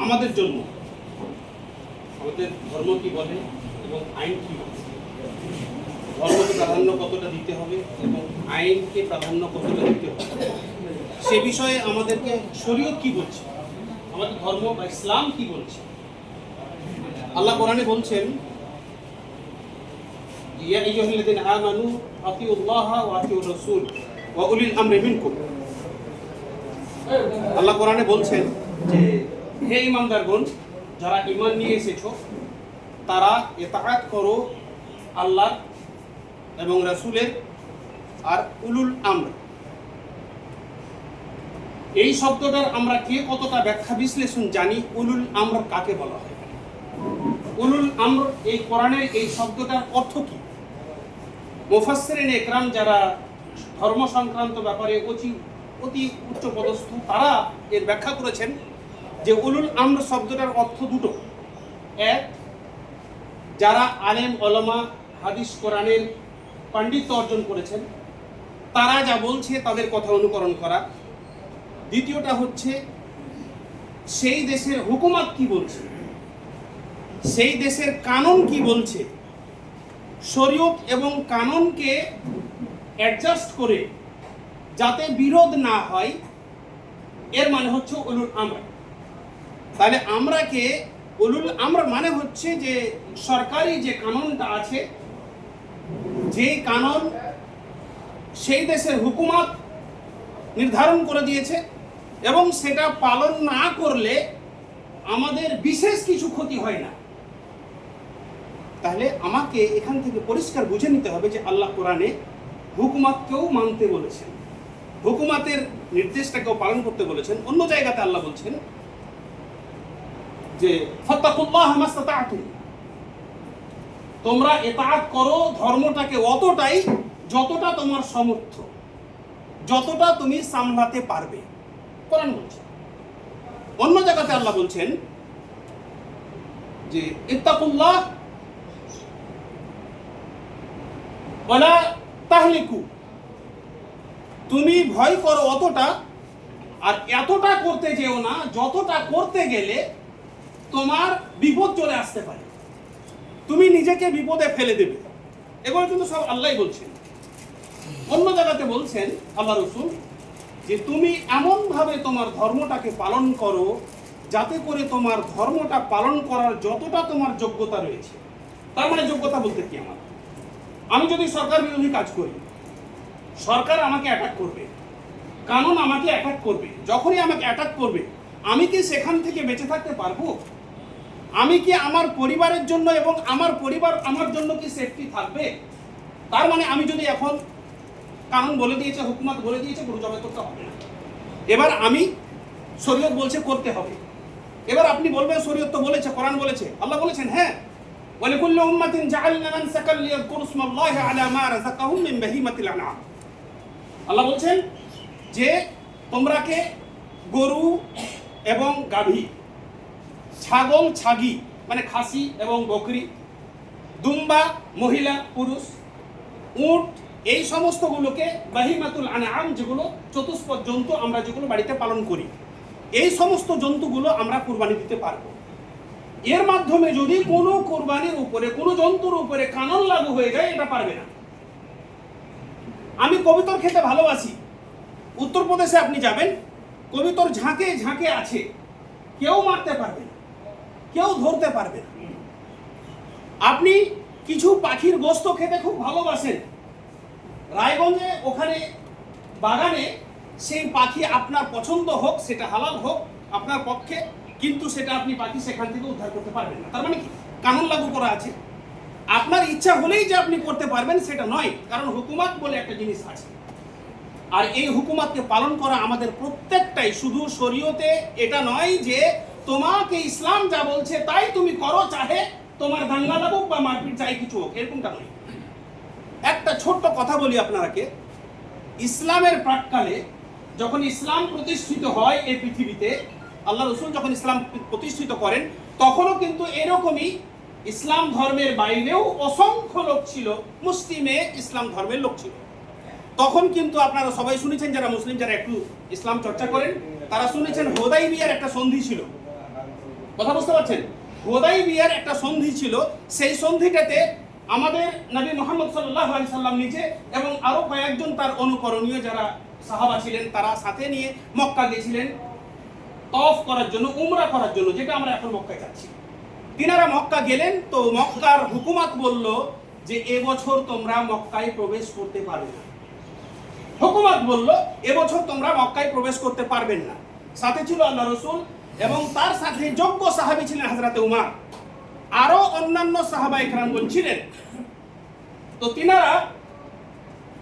আমাদের জন্য আমাদের ধর্ম কি বলে এবং আইন কি বলে, ধর্মকে প্রাধান্য কতটা দিতে হবে এবং আইনকে প্রাধান্য কতটা দিতে হবে, সে বিষয়ে আমাদেরকে শরীয়ত কি বলছে, আমাদের ধর্ম বা ইসলাম কি বলছে। আল্লাহ কোরআনে বলছেন, ইয়া আইয়ুহাল্লাযীনা আমানু আতিউল্লাহা ওয়া আতিউর রাসূল ওয়া উলিল আমরি মিনকুম। আল্লাহ কোরআনে বলছেন যে হে ঈমানদারগণ, যারা ঈমান নিয়ে এসেছো তারা ইতাআত করো আল্লাহ এবং রাসূলের আর উলুল আমর। এই শব্দটার আমরা কে কতটা ব্যাখ্যা বিশ্লেষণ জানি, উলুল আমর কাকে বলা হয়, উলুল আমর এই কোরআনের এই শব্দটার অর্থ কি। মুফাসসিরিন ইকরাম যারা ধর্ম সংক্রান্ত ব্যাপারে অতি উচ্চ পদস্থ, তারা এর ব্যাখ্যা করেছেন যে উলুল আমর শব্দটার অর্থ দুটো। এক, যারা আলেম ওলামা হাদিস কোরআনের পাণ্ডিত্য অর্জন করেছেন তারা যা বলছে তাদের কথা অনুকরণ করা। দ্বিতীয়টা হচ্ছে সেই দেশের হুকুমত কি বলছে, সেই দেশের কানুন কি বলছে, শরীয়ত এবং কানুনকে অ্যাডজাস্ট করে যাতে বিরোধ না হয়, এর মানে হচ্ছে উলুল আমর। তাহলে উলুল আমর মানে হচ্ছে যে সরকারি যে কানুনটা আছে, যে কানুন সেই দেশের হুকুমত নির্ধারণ করে দিয়েছে এবং সেটা পালন না করলে আমাদের বিশেষ কিছু ক্ষতি হয় না। তাহলে আমাকে এখান থেকে পরিষ্কার বুঝে নিতে হবে যে আল্লাহ কোরআনে হুকুমতকেও মানতে বলেছেন, হুকুমতের নির্দেশটাকেও পালন করতে বলেছেন। অন্য জায়গাতে আল্লাহ বলছেন যে ফাত্তাকুল্লাহ মাসতাতা'তুম, তোমরা ইতাআত করো ধর্মটাকে অতটাই যতটা তোমার সামর্থ্য, যতটা তুমি সামলাতে পারবে, কোরআন বলছে। অন্য জায়গাতে আল্লাহ বলছেন যে ইত্তাকুল্লাহ ওয়ালা তাহলিকু, তুমি ভয় করো অতটা আর এতটা করতে যেও না যতটা করতে গেলে তোমার বিপদ চলে আসতে পারে, তুমি নিজেকে বিপদে ফেলে দেবে। এগুলো কিন্তু সব আল্লাহই বলছেন। অন্য জায়গাতে বলছেন আল্লাহ রাসূল যে তুমি এমনভাবে তোমার ধর্মটাকে পালন করো যাতে করে তোমার ধর্মটা পালন করার যতটা তোমার যোগ্যতা রয়েছে। তার মানে যোগ্যতা বলতে কি, আমি যদি সরকার বিরোধী কাজ করি, সরকার আমাকে অ্যাটাক করবে, কানুন আমাকে অ্যাটাক করবে। যখনই আমাকে অ্যাটাক করবে আমি কি সেখান থেকে বেঁচে থাকতে পারবো? আমি কি আমার পরিবারের জন্য এবং আমার পরিবার আমার জন্য কি সেফটি থাকবে? তার মানে আমি যদি এখন কানুন বলে দিয়েছে, হুকুমত বলে দিয়েছে গরু জবাই করতে হবে না, এবার আমি শরীয়ত বলছে করতে হবে, এবার আপনি বলবেন শরীয়ত তো বলেছে, কোরআন বলেছে, আল্লাহ বলেছেন হ্যাঁ, ওয়ালিকুল্লি উম্মাতিন জাআলনা মানসাকান লিয়াযকুরু ইসমাল্লাহি আলা মা রাযাকাহুম মিন বাহিমাতিল আনআম। আল্লাহ বলছেন যে তোমরাকে গরু এবং গাভী, ছাগল ছাগি মানে খাসি এবং বকরি, দুম্বা মহিলা পুরুষ, উট, এই সমস্তগুলোকে বাহিমাতুল আনআম, যেগুলো চতুষ্পদ জন্তু আমরা যেগুলো বাড়িতে পালন করি, এই সমস্ত জন্তুগুলো আমরা কুরবানি দিতে পারবো। এর মাধ্যমে যদি কোনো কুরবানির উপরে কোনো জন্তুর উপরে কানুন লাগু হয়ে যায়, এটা পারবে না। আমি কবিতর খেতে ভালোবাসি, উত্তরপ্রদেশে আপনি যাবেন, কবিতর ঝাঁকে ঝাঁকে আছে, কেউ মারতে পারবে না, কেউ ধরতে পারবে না। আপনি কিছু পাখির গোশত খেতে খুব ভালোবাসেন, রায়গঞ্জে ওখানে বাগানে সেই পাখি আপনার পছন্দ হোক, সেটা হালাল হোক আপনার পক্ষে, কিন্তু সেটা আপনি পাখি সেখান থেকে উদ্ধার করতে পারবেন না। তার মানে কি, কানুন লাগু করা আছে। আপনার ইচ্ছা হলেই যে আপনি করতে পারবেন সেটা নয়, কারণ হুকুমত বলে একটা জিনিস আছে। আর এই হুকুমতকে পালন করা আমাদের প্রত্যেকটাই, শুধু শরীয়তে এটা নয় যে তোমাকে ইসলাম যা বলছে তাই তুমি করো, চাহে তোমার দাঙ্গা লাগুক বা মারপিট চাই কিছু হোক, এরকমটা নয়। একটা ছোট্ট কথা বলি আপনারাকে, ইসলামের প্রাক্কালে যখন ইসলাম প্রতিষ্ঠিত হয় এই পৃথিবীতে, আল্লাহ রাসূল যখন ইসলাম প্রতিষ্ঠিত করেন, তখনও কিন্তু এরকমই ইসলাম ধর্মের বাইরেও অসংখ্য লোক ছিল, মুসলিমে ইসলাম ধর্মের লোক ছিল। তখন কিন্তু আপনারা সবাই শুনেছেন, যারা মুসলিম, যারা একটু ইসলাম চর্চা করেন, তারা শুনেছেন হুদাইবিয়ার একটা সন্ধি ছিল। কথা বুঝতে পারছেন? হুদাইবিয়ার একটা সন্ধি ছিল, সেই সন্ধিটাতে আমাদের নবী মুহাম্মদ সাল্লাল্লাহু আলাইহি সাল্লাম নিজে এবং আরো কয়েকজন তার অনুকরণীয় যারা সাহাবা ছিলেন তারা সাথে নিয়ে মক্কা গেছিলেন তওয়াফ করার জন্য, উমরা করার জন্য, যেটা আমরা এখন মক্কায় যাচ্ছি। তিনারা মক্কা গেলেন, তো মক্কার হুকুমত বলল যে এবছর তোমরা মক্কায় প্রবেশ করতে পারবে না। হুকুমত বলল এবছর তোমরা মক্কায় প্রবেশ করতে পারবেন না। সাথে ছিল আল্লাহ রাসূল এবং তার সাথে যোগ্য সাহাবী ছিলেন হযরত উমর, আরো অন্যান্য সাহাবায়ে কেরামগণ ছিলেন। তো তিনারা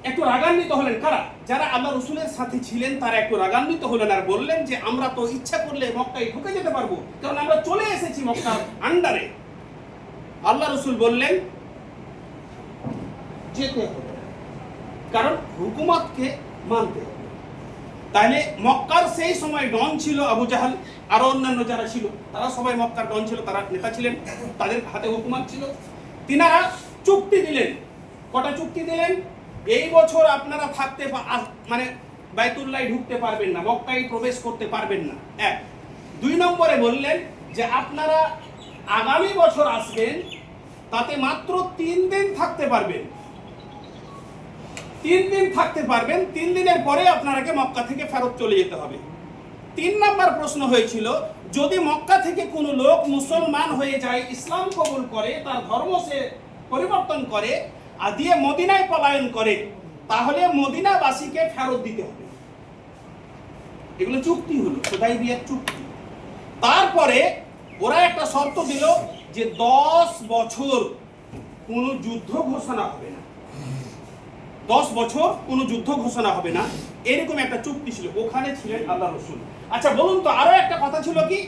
একটু রাগান্বিত হলেন। কারা? যারা আল্লাহ রাসূলের সাথে ছিলেন তারা একটু রাগান্বিত হলেন আর বললেন যে আমরা তো ইচ্ছা করলে মক্কায় ঢুকে যেতে পারবো, কারণ আমরা চলে এসেছি মক্কার আন্ডারে। আল্লাহ রাসূল বললেন যেতে হবে, কারণ হুকুমতকে মানতে হবে। তাহলে মক্কার সেই সময় ডন ছিল আবু জাহাল, আরো অন্যান্য যারা ছিল তারা সবাই মক্কার ডন ছিল, তারা নেতা ছিলেন, তাদের হাতে হুকুমত ছিল। তিনারা চুক্তি দিলেন। কটা চুক্তি দিলেন? এই বছর আপনারা থাকতে মানে বাইতুল্লাহ ঢুকতে পারবেন না, মক্কায় প্রবেশ করতে পারবেন না, এক। 2 নম্বরে বললেন যে আপনারা আগামী বছর আসবেন, তাতে মাত্র 3 দিন থাকতে পারবেন। 3 দিন থাকতে পারবেন, 3 দিনের পরে আপনারাকে মক্কা থেকে ফেরত চলে যেতে হবে। 3 নম্বর প্রশ্ন হয়েছিল, যদি মক্কা থেকে কোনো লোক মুসলমান হয়ে যায়, ইসলাম কবুল করে, তার ধর্ম সে পরিবর্তন করে আর দিয়ে মদিনায় পলায়ন করে, তাহলে মদিনাবাসীকে ফেরত দিতে হবে। এগুলো চুক্তি হলো, হুদাইবিয়ার চুক্তি। তারপরে ওরা একটা শর্ত দিল যে 10 বছর কোনো যুদ্ধ ঘোষণা হবে না, 10 বছর কোনো যুদ্ধ ঘোষণা হবে না, এরকম একটা চুক্তি ছিল। ওখানে ছিলেন আল্লাহ রাসূল। আচ্ছা বলুন তো, আরো একটা কথা ছিল কি,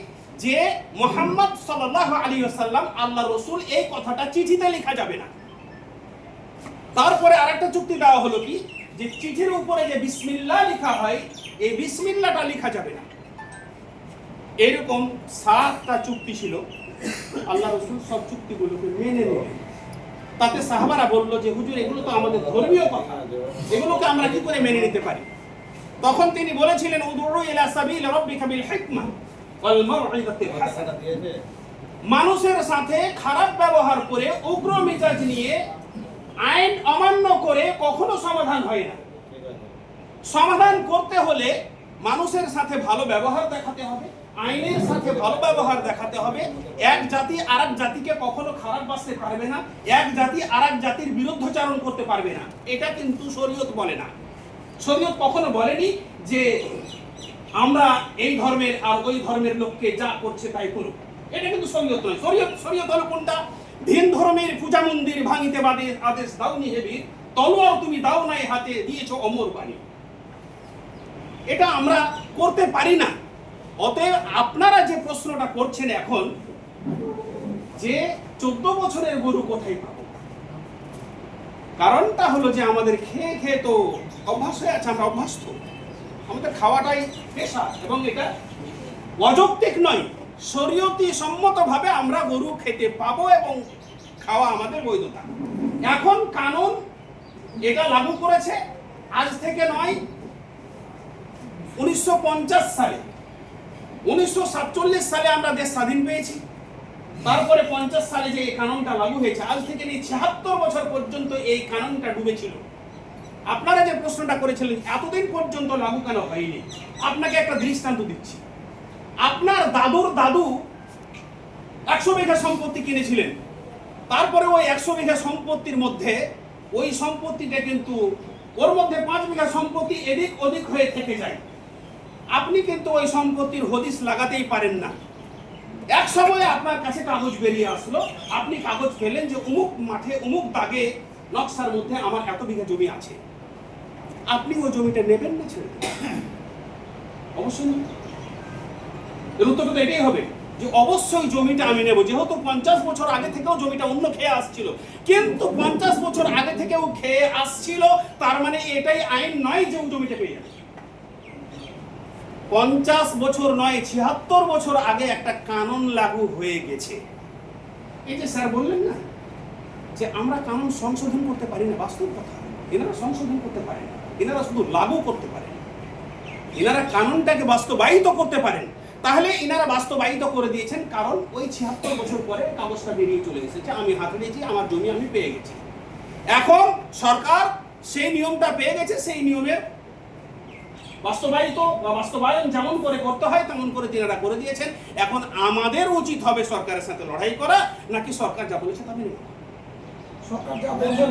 যে মুহাম্মদ সাল্লাল্লাহু আলাইহি ওয়াসাল্লাম আল্লাহ রাসূল, এই কথাটা চিঠিতে লেখা যাবে না। তারপরে আরেকটা চুক্তি দেওয়া হলো কি, যে চিঠির উপরে যে বিসমিল্লাহ লেখা হয়, এই বিসমিল্লাহটা লেখা যাবে না। এরকম 7টা চুক্তি ছিল। আল্লাহ রাসূল সব চুক্তিগুলোকে মেনে নিলেন। তাতে সাহাবারা বলল যে হুজুর, এগুলো তো আমাদের ধর্মীয় কথা, এগুলোকে আমরা কি করে মেনে নিতে পারি? তখন তিনি বলেছিলেন, উদউ ইলা সাবিল রাব্বিকা বিল হিকমা ওয়াল মাউইযাতিল হাসানা। মানুষের সাথে খারাপ ব্যবহার করে, উগ্র মেজাজ নিয়ে, আইন অমান্য করে কখনো সমাধান হয় না। সমাধান করতে হলে মানুষের সাথে ভালো ব্যবহার দেখাতে হবে, আইনের সাথে ভালো ব্যবহার দেখাতে হবে। এক জাতি আরেক জাতিকে কখনো খারাপ বাসতে পারবে না, এক জাতি আরেক জাতির বিরুদ্ধাচরণ করতে পারবে না। এটা কিন্তু শরীয়ত বলে না। শরীয়ত কখনো বলেনি যে আমরা এই ধর্মের আর ওই ধর্মের লোককে যা করছে তাই করুক। এটা কিন্তু শরীয়ত নয়। শরীয়ত হলো কোনটা? ভিন ধর্মের পূজা মন্দির ভাঙিতে বাদে আদেশ দাওনি হেবি, তলোয়ার তুমি দাও নাই হাতে, দিয়েছো অমর বাণী। এটা আমরা করতে পারি না। অতএব আপনারা যে প্রশ্নটা করছেন এখন, যে 14 বছরের গরু কোথায় পাবো, কারণটা হলো যে আমাদের খেয়ে খেয়ে তো অভ্যাস হয়ে আছে, আমরা অভ্যস্ত, আমাদের খাওয়াটাই পেশা এবং এটা অযৌক্তিক নয়, শরীয়তি সম্মতভাবে আমরা গরু খেতে পাবো এবং খাওয়া আমাদের বৈধতা। এখন কানুন এটা লাগু করেছে, আজ থেকে নয়, 1950 সালে, 1947 সালে আমরা দেশ স্বাধীন পেয়েছি। তারপরে 50 সালে যে এই কানুনটা লাগু হয়েছে, আজ থেকে নিয়ে 76 বছর পর্যন্ত এই কানুনটা ডুবেছিল। আপনারা যে প্রশ্নটা করেছিলেন এতদিন পর্যন্ত লাগু কেন হয়নি, আপনাকে একটা দৃষ্টান্ত দিচ্ছি। আপনার দাদুর দাদু 100 বিঘা সম্পত্তি কিনেছিলেন, তারপরে ওই 100 বিঘা সম্পত্তির মধ্যে ওই সম্পত্তিটা কিন্তু ওর মধ্যে 5 বিঘা সম্পত্তি এদিক ওদিক হয়ে থেকে যায়। আপনি কিন্তু ওই সম্পত্তির হদিস লাগাতেই পারেন না। এক সময় আপনার কাছে কাগজ বেরিয়ে আসলো, আপনি কাগজ পেলেন যে অমুক মাঠে অমুক দাগে নকশার মধ্যে আমার এত বিঘা জমি আছে। আপনি ওই জমিটা নেবেন না ছেড়ে দেবেন? অবশ্যই না। এর উত্তর তো এটাই হবে যে অবশ্যই জমিটা আমি নেব, যেহেতু 50 বছর আগে থেকেও জমিটা অন্য খেয়ে আসছিল। কিন্তু 50 বছর আগে থেকেও খেয়ে আসছিল, তার মানে এটাই আইন নয় যে জমিটা পেয়ে যাবে। 50 বছর নয়, 76 বছর আগে একটা কানুন লাগু হয়ে গেছে। এই যে স্যার বললেন না যে আমরা কানুন সংশোধন করতে পারি না, বাস্তব কথা। এনারা সংশোধন করতে পারেন না, এনারা শুধু লাগু করতে পারেন, এনারা কানুনটাকে বাস্তবায়িত করতে পারেন। তাহলে ইনারা বাস্তবায়িত করে দিয়েছেন, কারণ ওই ৭৬ বছর পরে কাগজটা বেরিয়ে চলে এসেছে, আমি হাতে নিয়েছি, আমার জমি আমি পেয়ে গেছি। এখন সরকার সেই নিয়মটা পেয়ে গেছে, সেই নিয়মের বাস্তবায়িত বা বাস্তবায়ন যেমন করে করতে হয় তেমন করে তিনারা করে দিয়েছেন। এখন আমাদের উচিত হবে সরকারের সাথে লড়াই করা, নাকি সরকার যা বলেছে তা মেনে নেওয়া? সরকার যা বলছে